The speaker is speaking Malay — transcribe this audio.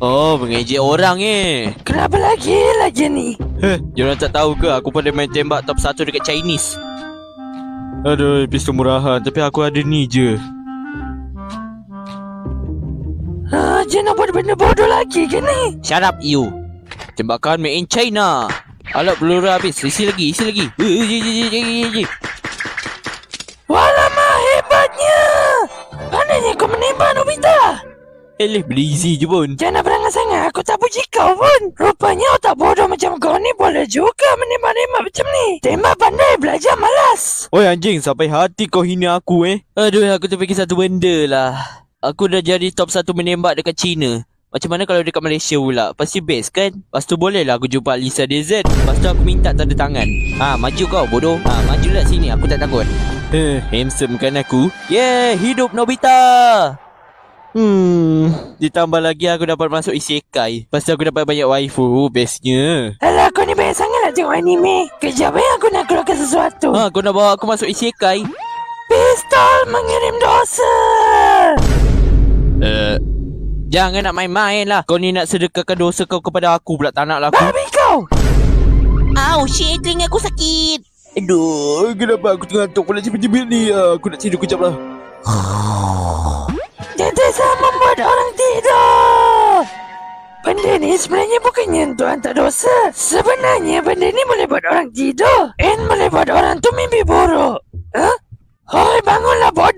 Oh, mengejek orang Kenapa lagi ni? Diorang tak tahu ke aku pada main tembak top 1 dekat Chinese. Aduh, pistol murahan. Tapi aku ada ni je. Jangan buat benda bodoh lagi ke ni? Shut up you. Tembakan made in China. Alat peluru habis. Isi lagi. Walamak, hebatnya. Pandainya kau menembak, Nobita. Beli je pun. Jangan berangan sangat, aku tak puji kau pun. Rupanya otak bodoh macam kau ni boleh juga menembak-nembak macam ni. Tembak pandai, belajar malas. Oi anjing, sampai hati kau hina aku Aduh, aku terfikir satu benda lah. Aku dah jadi top 1 menembak dekat China. Macam mana kalau dekat Malaysia pula? Pasti best kan? Lepas tu boleh lah aku jumpa Lisa Desert. Lepas tu aku minta tanda tangan. Maju kau bodoh. Majulah sini, aku tak takut. Handsome kan aku? Yeah, hidup Nobita. Ditambah lagi aku dapat masuk isekai. Lepas tu aku dapat banyak waifu. Bestnya. Alah, kau ni banyak sangat nak tengok anime. Kejap aku nak keluarkan sesuatu. Kau nak bawa aku masuk isekai? Pistol mengirim dosa. Jangan nak main-main lah. Kau ni nak sedekahkan dosa kau kepada aku pula. Tak nak lah aku. Babi kau. Au, shit, telinga aku sakit. Aduh, kenapa aku tengah ngantuk pula cepet-cepet ni? Aku nak tidur kejap lah. Jangan sama membuat orang tidur. Benda ni sebenarnya bukannya untuk hantar dosa. Sebenarnya benda ni boleh buat orang tidur. And boleh buat orang tu mimpi buruk. Hoi, bangunlah bodoh.